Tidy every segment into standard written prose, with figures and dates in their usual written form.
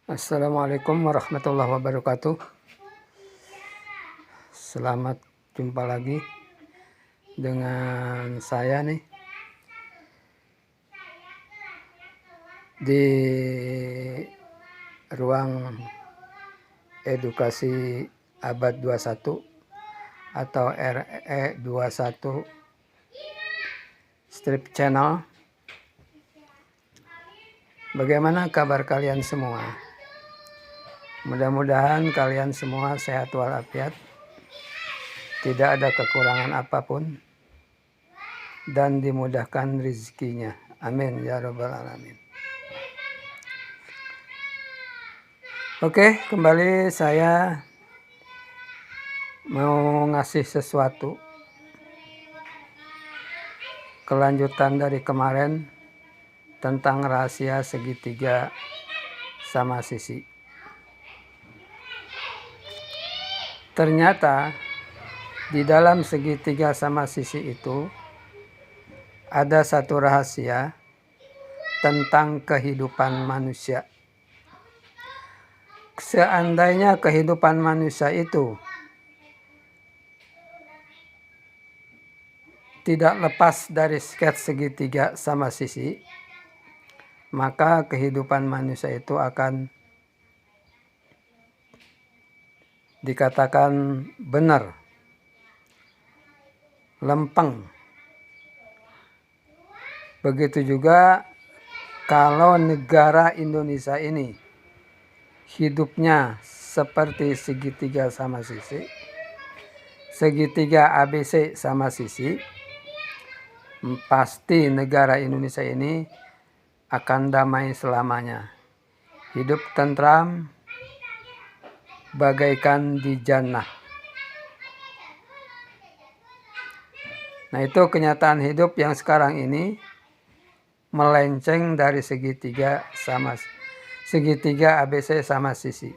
Assalamualaikum warahmatullahi wabarakatuh. Selamat jumpa lagi dengan saya nih di ruang edukasi abad 21 atau RE21 Strip Channel. Bagaimana kabar kalian semua? Mudah-mudahan kalian semua sehat walafiat, tidak ada kekurangan apapun, dan dimudahkan rezekinya. Amin ya rabbal alamin. Oke, kembali saya mau ngasih sesuatu kelanjutan dari kemarin tentang rahasia segitiga sama sisi. Ternyata di dalam segitiga sama sisi itu ada satu rahasia tentang kehidupan manusia. Seandainya kehidupan manusia itu tidak lepas dari skets segitiga sama sisi, maka kehidupan manusia itu akan dikatakan benar, lempeng. Begitu juga kalau negara Indonesia ini hidupnya seperti segitiga sama sisi, segitiga ABC sama sisi, pasti negara Indonesia ini akan damai selamanya. Hidup tentram bagaikan di jannah. Nah, itu kenyataan hidup yang sekarang ini melenceng dari segitiga ABC sama sisi.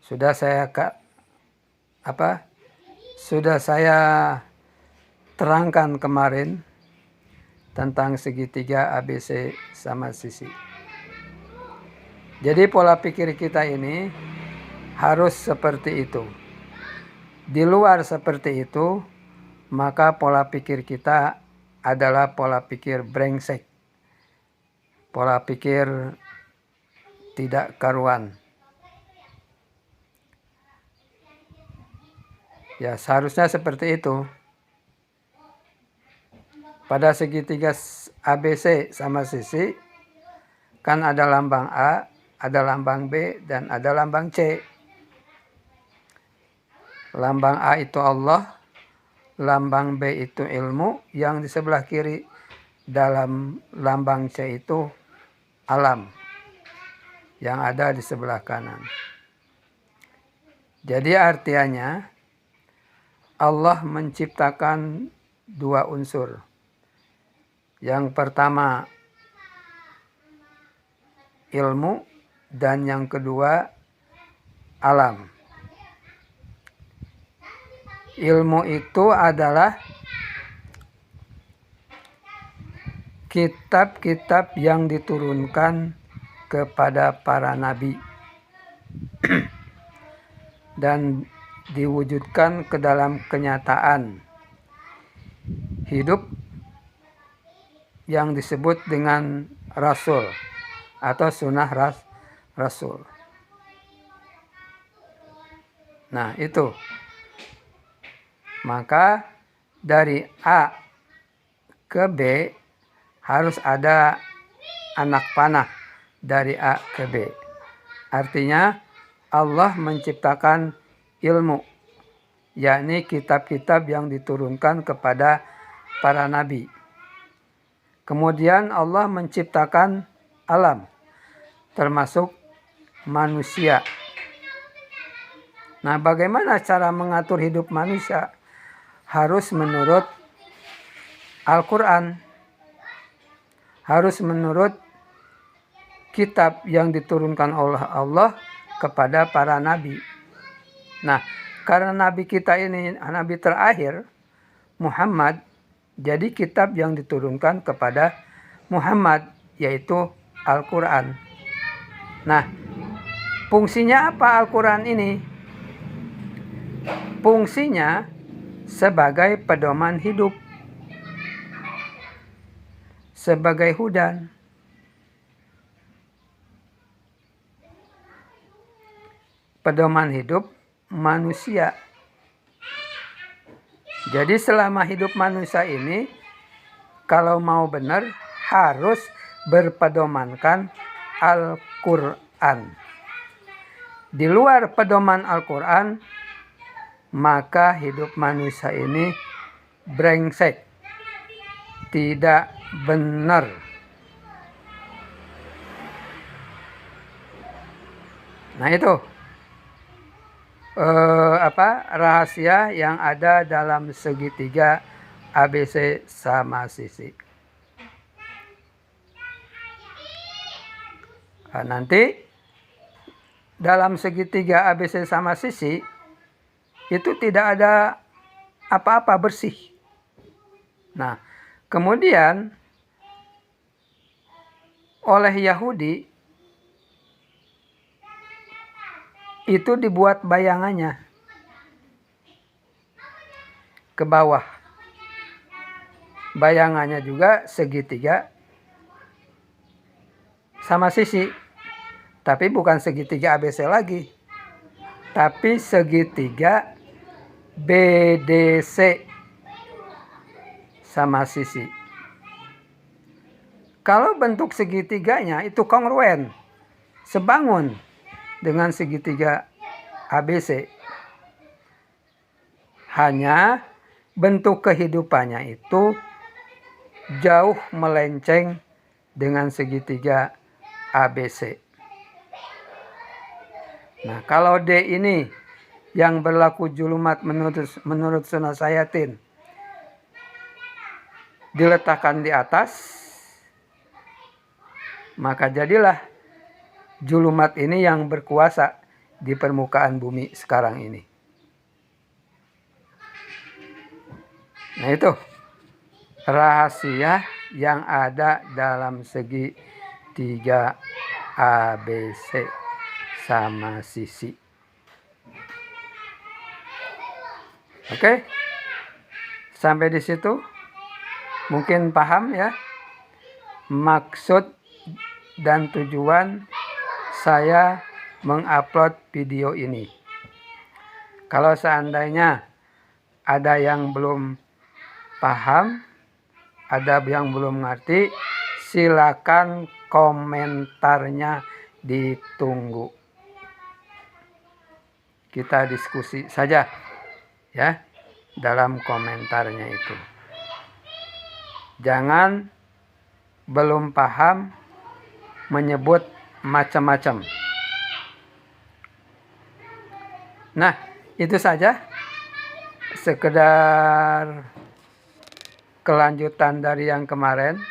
Sudah saya terangkan kemarin tentang segitiga ABC sama sisi. Jadi pola pikir kita ini harus seperti itu. Di luar seperti itu, maka pola pikir kita adalah pola pikir brengsek. Pola pikir tidak karuan. Ya, seharusnya seperti itu. Pada segitiga ABC sama sisi, kan ada lambang A, ada lambang B, dan ada lambang C. Lambang A itu Allah, lambang B itu ilmu, yang di sebelah kiri dalam lambang C itu alam, yang ada di sebelah kanan. Jadi artinya Allah menciptakan dua unsur. Yang pertama ilmu, dan yang kedua alam. Ilmu itu adalah kitab-kitab yang diturunkan kepada para nabi dan diwujudkan ke dalam kenyataan hidup yang disebut dengan rasul atau sunnah rasul. Nah, itu. Maka dari A ke B harus ada anak panah dari A ke B. Artinya Allah menciptakan ilmu, yakni kitab-kitab yang diturunkan kepada para nabi. Kemudian Allah menciptakan alam, termasuk manusia. Nah, bagaimana cara mengatur hidup manusia? Harus menurut Al-Quran, harus menurut kitab yang diturunkan oleh Allah kepada para nabi. Nah, karena nabi kita ini nabi terakhir, Muhammad, jadi kitab yang diturunkan kepada Muhammad yaitu Al-Quran. Nah, Fungsinya apa Al-Quran ini? Fungsinya sebagai pedoman hidup, sebagai hudan. Pedoman hidup manusia. Jadi selama hidup manusia ini, kalau mau benar harus berpedomankan Al-Quran. Di luar pedoman Al-Quran, maka hidup manusia ini brengsek, tidak benar. Nah itu rahasia yang ada dalam segitiga ABC sama sisi. Nah, nanti dalam segitiga ABC sama sisi itu tidak ada apa-apa, bersih. Nah, kemudian oleh Yahudi itu dibuat bayangannya ke bawah. Bayangannya juga segitiga sama sisi. Tapi bukan segitiga ABC lagi, tapi segitiga BDC sama sisi. Kalau bentuk segitiganya itu kongruen, sebangun dengan segitiga ABC. Hanya bentuk kehidupannya itu jauh melenceng dengan segitiga ABC. Nah, kalau D ini yang berlaku julumat menurut Sunnah Sayatin diletakkan di atas, maka jadilah julumat ini yang berkuasa di permukaan bumi sekarang ini. Nah itu rahasia yang ada dalam segitiga ABC sama sisi. Oke, sampai di situ mungkin paham ya maksud dan tujuan saya mengupload video ini. Kalau seandainya ada yang belum paham, ada yang belum ngerti, silakan komentarnya ditunggu. Kita diskusi saja ya dalam komentarnya itu. Jangan belum paham menyebut macam-macam. Nah, itu saja sekedar kelanjutan dari yang kemarin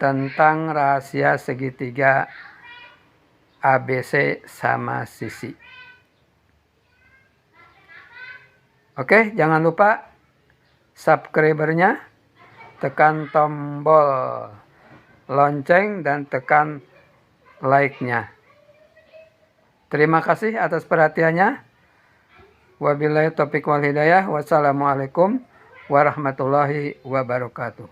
tentang rahasia segitiga ABC sama sisi. Oke, jangan lupa subscribernya, tekan tombol lonceng dan tekan like-nya. Terima kasih atas perhatiannya. Wabillahi taufiq wal hidayah. Wassalamualaikum warahmatullahi wabarakatuh.